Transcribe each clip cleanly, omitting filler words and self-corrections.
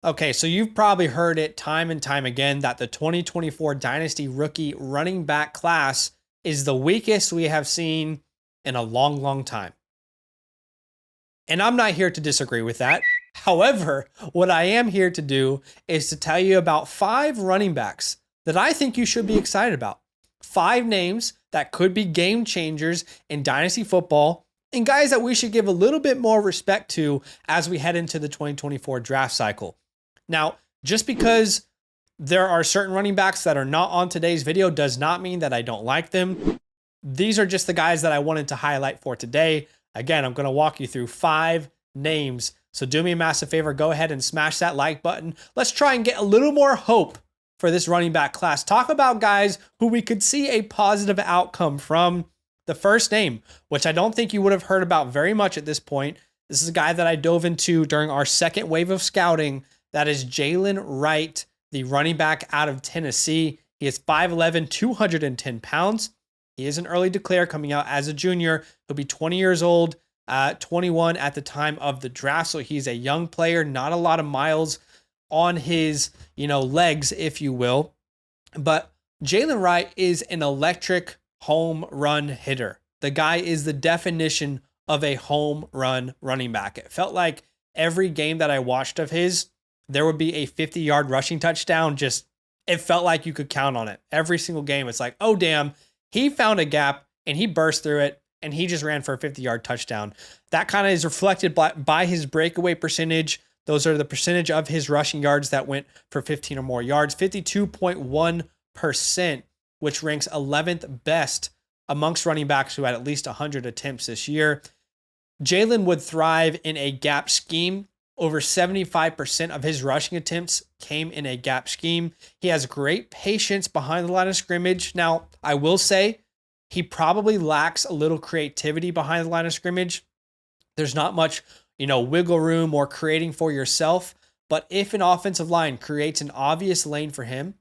Okay, so you've probably heard it time and time again that the 2024 Dynasty rookie running back class is the weakest we have seen in a long, long time. And I'm not here to disagree with that. However, what I am here to do is to tell you about 5 running backs that I think you should be excited about. 5 names that could be game changers in Dynasty football and guys that we should give a little bit more respect to as we head into the 2024 draft cycle. Now, just because there are certain running backs that are not on today's video does not mean that I don't like them. These are just the guys that I wanted to highlight for today. Again, I'm going to walk you through 5 names. So do me a massive favor, go ahead and smash that like button. Let's try and get a little more hope for this running back class. Talk about guys who we could see a positive outcome from. The first name, which I don't think you would have heard about very much at this point. This is a guy that I dove into during our second wave of scouting. That is Jaylen Wright, the running back out of Tennessee. He is 5'11", 210 pounds. He is an early declare coming out as a junior. He'll be 20 years old, 21 at the time of the draft. So he's a young player, not a lot of miles on his, legs, if you will. But Jaylen Wright is an electric home run hitter. The guy is the definition of a home run running back. It felt like every game that I watched of his, there would be a 50-yard rushing touchdown. It felt like you could count on it. Every single game, it's like, oh, damn, he found a gap and he burst through it and he just ran for a 50-yard touchdown. That kind of is reflected by his breakaway percentage. Those are the percentage of his rushing yards that went for 15 or more yards, 52.1%, which ranks 11th best amongst running backs who had at least 100 attempts this year. Jaylen would thrive in a gap scheme. Over 75% of his rushing attempts came in a gap scheme. He has great patience behind the line of scrimmage. Now, I will say he probably lacks a little creativity behind the line of scrimmage. There's not much, wiggle room or creating for yourself. But if an offensive line creates an obvious lane for him,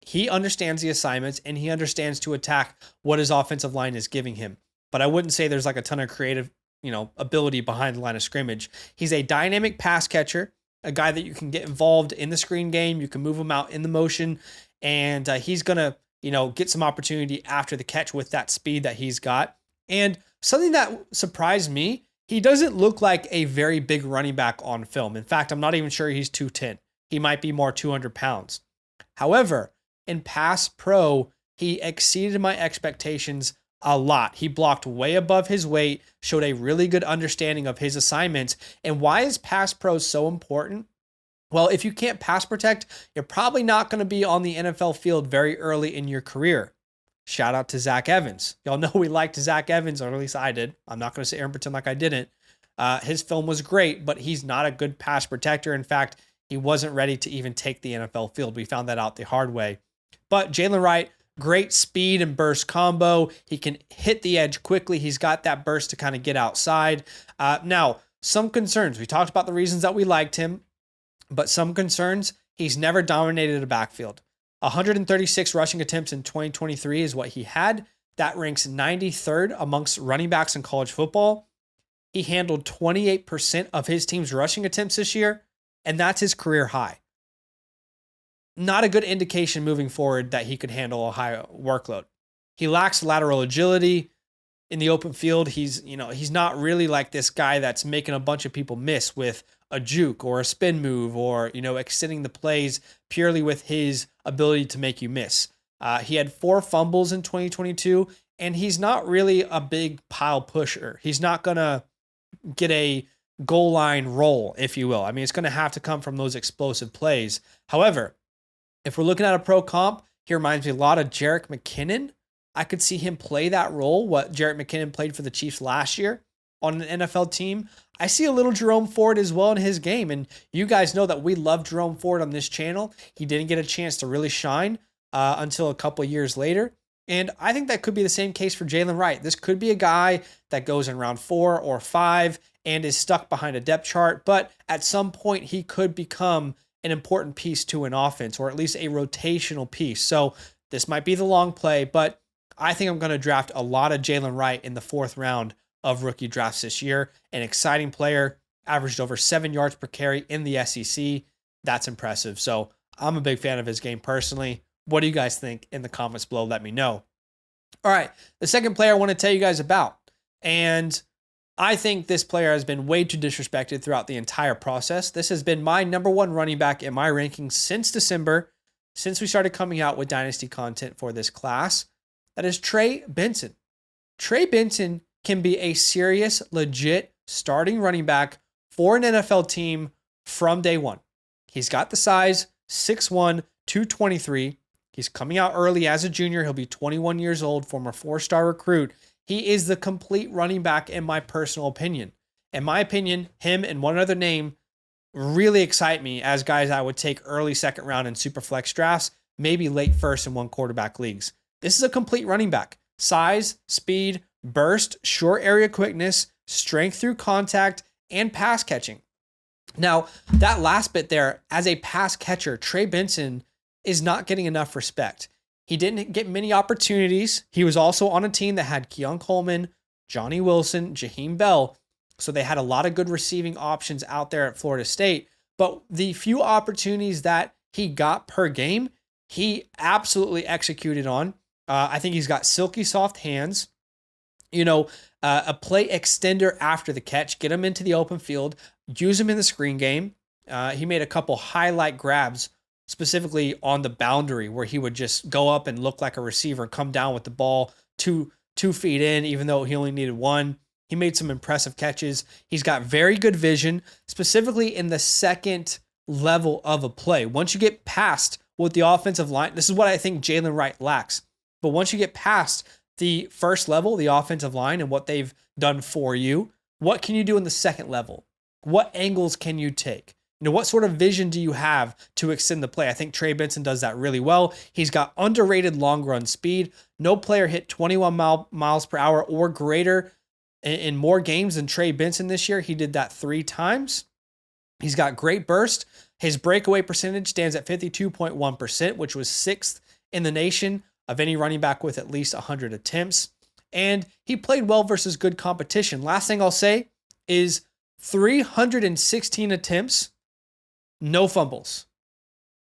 he understands the assignments and he understands to attack what his offensive line is giving him. But I wouldn't say there's like a ton of creative ability behind the line of scrimmage. He's a dynamic pass catcher, a guy that you can get involved in the screen game. You can move him out in the motion, and he's going to, get some opportunity after the catch with that speed that he's got. And something that surprised me, he doesn't look like a very big running back on film. In fact, I'm not even sure he's 210. He might be more 200 pounds. However, in pass pro, he exceeded my expectations a lot. He blocked way above his weight, showed a really good understanding of his assignments. And why is pass pro so important? Well, if you can't pass protect, you're probably not going to be on the NFL field very early in your career. Shout out to Zach Evans. Y'all know we liked Zach Evans, or at least I did. I'm not going to sit here and pretend like I didn't. His film was great, but he's not a good pass protector. In fact, he wasn't ready to even take the NFL field. We found that out the hard way. But Jaylen Wright, great speed and burst combo. He can hit the edge quickly. He's got that burst to kind of get outside. Now, some concerns. We talked about the reasons that we liked him, but some concerns. He's never dominated a backfield. 136 rushing attempts in 2023 is what he had. That ranks 93rd amongst running backs in college football. He handled 28% of his team's rushing attempts this year, and that's his career high. Not a good indication moving forward that he could handle a high workload. He lacks lateral agility in the open field. He's not really like this guy that's making a bunch of people miss with a juke or a spin move or, extending the plays purely with his ability to make you miss. He had 4 fumbles in 2022, and he's not really a big pile pusher. He's not going to get a goal line roll, if you will. I mean, it's going to have to come from those explosive plays. However, if we're looking at a pro comp, he reminds me a lot of Jerick McKinnon. I could see him play that role, what Jerick McKinnon played for the Chiefs last year on an NFL team. I see a little Jerome Ford as well in his game, and you guys know that we love Jerome Ford on this channel. He didn't get a chance to really shine until a couple years later, and I think that could be the same case for Jaylen Wright. This could be a guy that goes in round 4 or 5 and is stuck behind a depth chart, but at some point he could become an important piece to an offense, or at least a rotational piece. So this might be the long play, but I think I'm going to draft a lot of Jaylen Wright in the 4th round of rookie drafts this year. An exciting player, averaged over 7 yards per carry in the SEC. That's impressive. So I'm a big fan of his game personally. What do you guys think in the comments below? Let me know. All right, the second player I want to tell you guys about, and I think this player has been way too disrespected throughout the entire process. This has been my number one running back in my rankings since December, since we started coming out with Dynasty content for this class. That is Trey Benson. Trey Benson can be a serious, legit starting running back for an NFL team from day one. He's got the size, 6'1", 223. He's coming out early as a junior. He'll be 21 years old, former 4-star recruit. He is the complete running back in my personal opinion. In my opinion, him and one other name really excite me as guys I would take early second round in super flex drafts, maybe late first in one quarterback leagues. This is a complete running back. Size, speed, burst, short area quickness, strength through contact, and pass catching. Now, that last bit there, as a pass catcher, Trey Benson is not getting enough respect. He didn't get many opportunities. He was also on a team that had Keon Coleman, Johnny Wilson, Jaheim Bell. So they had a lot of good receiving options out there at Florida State. But the few opportunities that he got per game, he absolutely executed on. I think he's got silky soft hands. A play extender after the catch, get him into the open field, use him in the screen game. He made a couple highlight grabs, specifically on the boundary, where he would just go up and look like a receiver and come down with the ball 2 feet in, even though he only needed 1. He made some impressive catches. He's got very good vision, specifically in the second level of a play. Once you get past what the offensive line, this is what I think Jaylen Wright lacks. But once you get past the first level, the offensive line, and what they've done for you, what can you do in the second level? What angles can you take? What sort of vision do you have to extend the play? I think Trey Benson does that really well. He's got underrated long run speed. No player hit 21 miles per hour or greater in more games than Trey Benson this year. He did that 3 times. He's got great burst. His breakaway percentage stands at 52.1%, which was 6th in the nation of any running back with at least 100 attempts. And he played well versus good competition. Last thing I'll say is 316 attempts, no fumbles,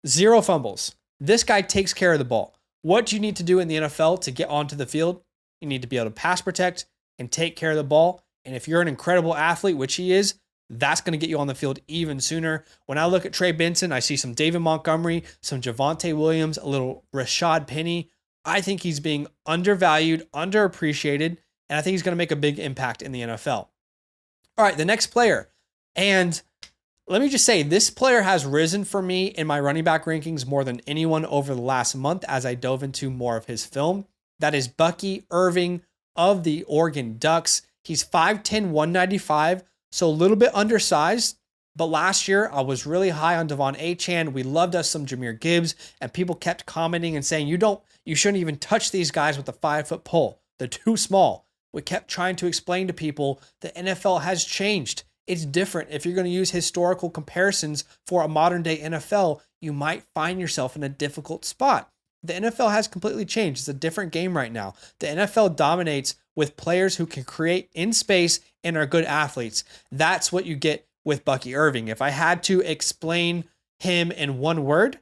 0 fumbles. This guy takes care of the ball. What do you need to do in the NFL to get onto the field? You need to be able to pass protect and take care of the ball. And if you're an incredible athlete, which he is, that's going to get you on the field even sooner. When I look at Trey Benson, I see some David Montgomery, some Javonte Williams, a little Rashad Penny. I think he's being undervalued, underappreciated, and I think he's going to make a big impact in the NFL. All right, the next player. And let me just say, this player has risen for me in my running back rankings more than anyone over the last month as I dove into more of his film. That is Bucky Irving of the Oregon Ducks. He's 5'10", 195, so a little bit undersized. But last year, I was really high on Devon Achane. We loved us some Jahmyr Gibbs, and people kept commenting and saying, you shouldn't even touch these guys with a 5-foot pole. They're too small. We kept trying to explain to people the NFL has changed. It's different. If you're going to use historical comparisons for a modern day NFL, you might find yourself in a difficult spot. The NFL has completely changed. It's a different game right now. The NFL dominates with players who can create in space and are good athletes. That's what you get with Bucky Irving. If I had to explain him in one word,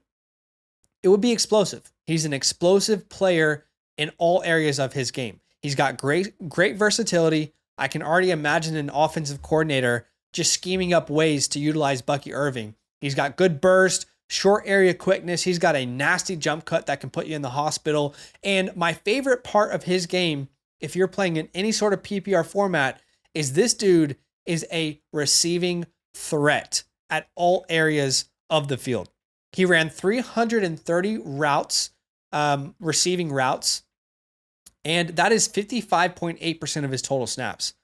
it would be explosive. He's an explosive player in all areas of his game. He's got great versatility. I can already imagine an offensive coordinator just scheming up ways to utilize Bucky Irving. He's got good burst, short area quickness. He's got a nasty jump cut that can put you in the hospital. And my favorite part of his game, if you're playing in any sort of PPR format, is this dude is a receiving threat at all areas of the field. He ran 330 routes, receiving routes, and that is 55.8% of his total snaps.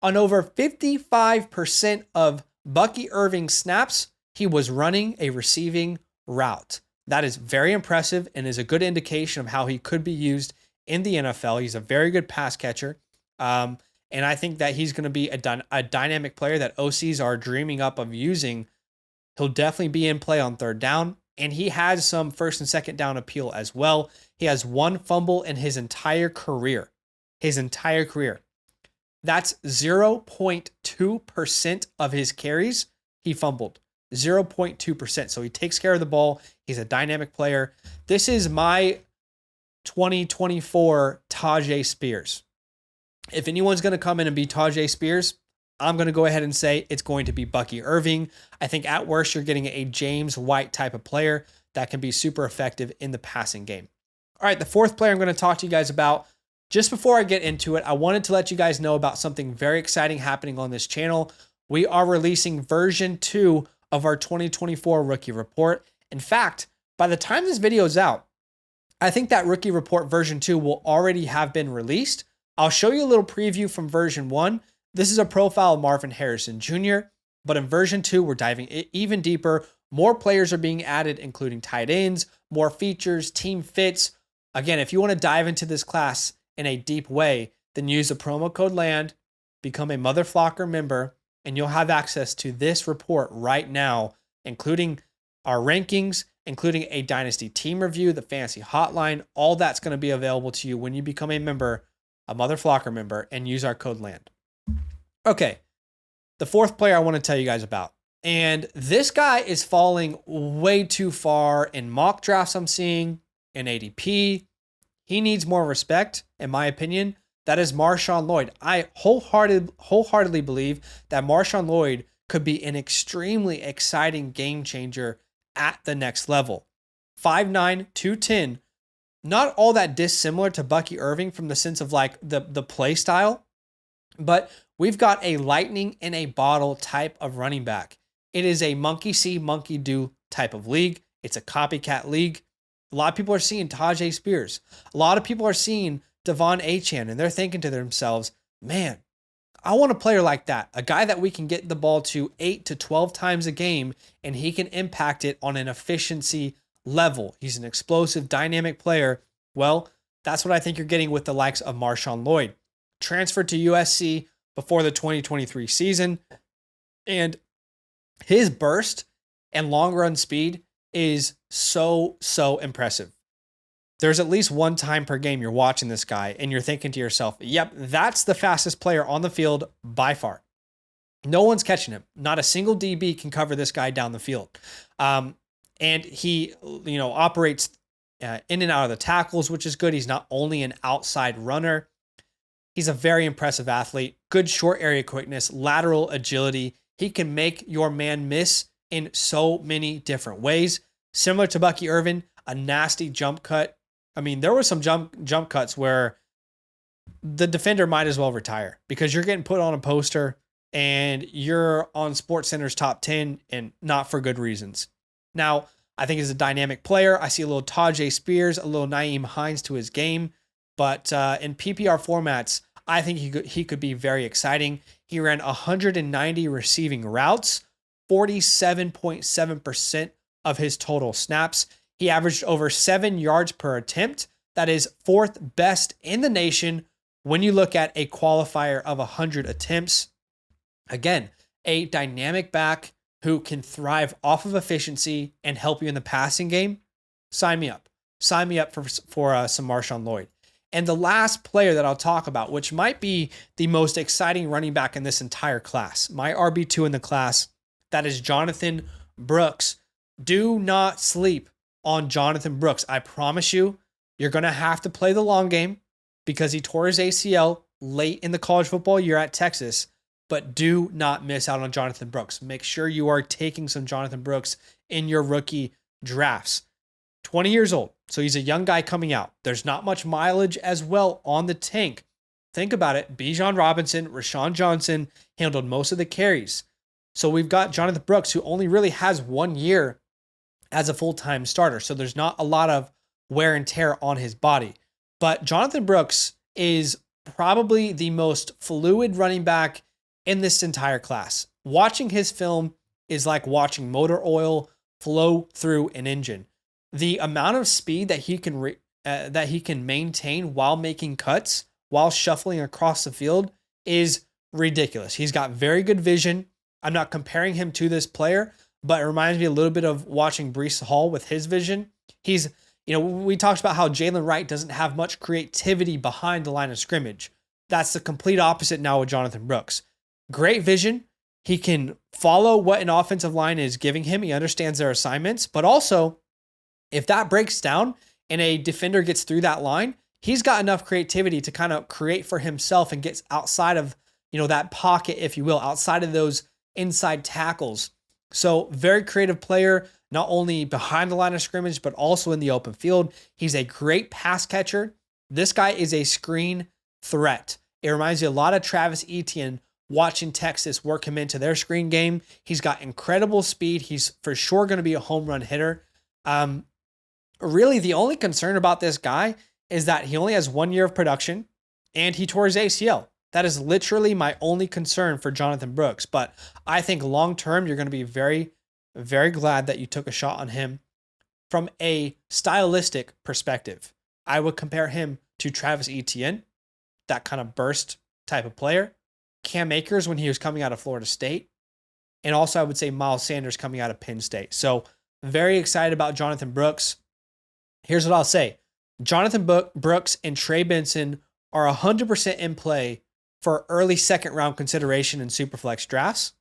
On over 55% of Bucky Irving's snaps, he was running a receiving route. That is very impressive and is a good indication of how he could be used in the NFL. He's a very good pass catcher. And I think that he's going to be a dynamic player that OCs are dreaming up of using. He'll definitely be in play on third down, and he has some first and second down appeal as well. He has 1 fumble in his entire career. That's 0.2% of his carries he fumbled. 0.2%. So he takes care of the ball. He's a dynamic player. This is my 2024 Tajay Spears. If anyone's going to come in and be Tajay Spears, I'm going to go ahead and say it's going to be Bucky Irving. I think at worst, you're getting a James White type of player that can be super effective in the passing game. All right, the fourth player I'm going to talk to you guys about. Just before I get into it, I wanted to let you guys know about something very exciting happening on this channel. We are releasing version 2 of our 2024 rookie report. In fact, by the time this video is out, I think that rookie report version 2 will already have been released. I'll show you a little preview from version 1. This is a profile of Marvin Harrison Jr., but in version 2, we're diving even deeper. More players are being added, including tight ends, more features, team fits. Again, if you want to dive into this class in a deep way, then use the promo code LAND, become a Motherflocker member, and you'll have access to this report right now, including our rankings, including a Dynasty team review, the fantasy hotline. All that's going to be available to you when you become a member, a Motherflocker member, and use our code LAND. Okay, the fourth player I want to tell you guys about. And this guy is falling way too far in mock drafts I'm seeing, in ADP. He needs more respect, in my opinion. That is Marshon Lloyd. I wholeheartedly believe that Marshon Lloyd could be an extremely exciting game changer at the next level. 5'9", 210. Not all that dissimilar to Bucky Irving from the sense of like the play style, but we've got a lightning in a bottle type of running back. It is a monkey see, monkey do type of league. It's a copycat league. A lot of people are seeing Tajay Spears. A lot of people are seeing Devon Achane, and they're thinking to themselves, man, I want a player like that, a guy that we can get the ball to 8 to 12 times a game, and he can impact it on an efficiency level. He's an explosive, dynamic player. Well, that's what I think you're getting with the likes of Marshon Lloyd. Transferred to USC before the 2023 season, and his burst and long run speed is so impressive. There's at least one time per game you're watching this guy and you're thinking to yourself, yep, that's the fastest player on the field by far. No one's catching him. Not a single DB can cover this guy down the field. And he, operates in and out of the tackles, which is good. He's not only an outside runner. He's a very impressive athlete, good short area quickness, lateral agility. He can make your man miss in so many different ways. Similar to Bucky Irving, a nasty jump cut. I mean, there were some jump cuts where the defender might as well retire because you're getting put on a poster and you're on SportsCenter's top 10 and not for good reasons. Now, I think he's a dynamic player. I see a little Tajay Spears, a little Nyheim Hines to his game. But in PPR formats, I think he could be very exciting. He ran 190 receiving routes, 47.7% of his total snaps. He averaged over 7 yards per attempt. That is 4th best in the nation when you look at a qualifier of 100 attempts. Again, a dynamic back who can thrive off of efficiency and help you in the passing game. Sign me up. Sign me up for some Marshon Lloyd. And the last player that I'll talk about, which might be the most exciting running back in this entire class, my RB2 in the class, that is Jonathan Brooks. Do not sleep on Jonathan Brooks. I promise you, you're going to have to play the long game because he tore his ACL late in the college football year at Texas. But do not miss out on Jonathan Brooks. Make sure you are taking some Jonathan Brooks in your rookie drafts. 20 years old. So he's a young guy coming out. There's not much mileage as well on the tank. Think about it. Bijan Robinson, Rashawn Johnson handled most of the carries. So we've got Jonathan Brooks, who only really has 1 year as a full-time starter. So there's not a lot of wear and tear on his body. But Jonathan Brooks is probably the most fluid running back in this entire class. Watching his film is like watching motor oil flow through an engine. The amount of speed that he can maintain while making cuts, while shuffling across the field, is ridiculous. He's got very good vision. I'm not comparing him to this player, but it reminds me a little bit of watching Breece Hall with his vision. We talked about how Jaylen Wright doesn't have much creativity behind the line of scrimmage. That's the complete opposite now with Jonathan Brooks. Great vision, He can follow what an offensive line is giving him. He understands their assignments, but also if that breaks down and a defender gets through that line, he's got enough creativity to kind of create for himself and gets outside of, that pocket, if you will, outside of those inside tackles. So very creative player, not only behind the line of scrimmage, but also in the open field. He's a great pass catcher. This guy is a screen threat. It reminds you a lot of Travis Etienne watching Texas work him into their screen game. He's got incredible speed. He's for sure going to be a home run hitter. Really, the only concern about this guy is that he only has 1 year of production and he tore his ACL. That is literally my only concern for Jonathan Brooks. But I think long-term, you're going to be very, very glad that you took a shot on him. From a stylistic perspective, I would compare him to Travis Etienne, that kind of burst type of player. Cam Akers when he was coming out of Florida State. And also I would say Miles Sanders coming out of Penn State. So very excited about Jonathan Brooks. Here's what I'll say. Jonathan Brooks and Trey Benson are 100% in play for early second round consideration in Superflex drafts.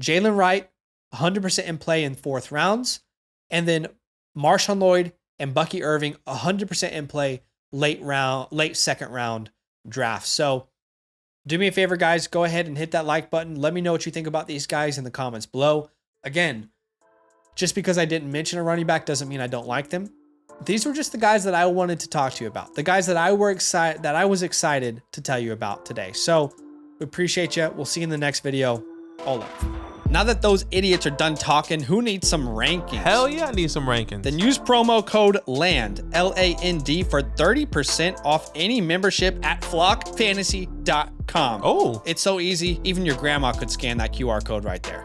Jaylen Wright, 100% in play in fourth rounds. And then Marshon Lloyd and Bucky Irving, 100% in play late second round drafts. So do me a favor, guys. Go ahead and hit that like button. Let me know what you think about these guys in the comments below. Again, just because I didn't mention a running back doesn't mean I don't like them. These were just the guys that I wanted to talk to you about. The guys that I was excited to tell you about today. So we appreciate you. We'll see you in the next video. All love. Now that those idiots are done talking, who needs some rankings? Hell yeah, I need some rankings. Then use promo code LAND, L-A-N-D, for 30% off any membership at flockfantasy.com. Oh. It's so easy. Even your grandma could scan that QR code right there.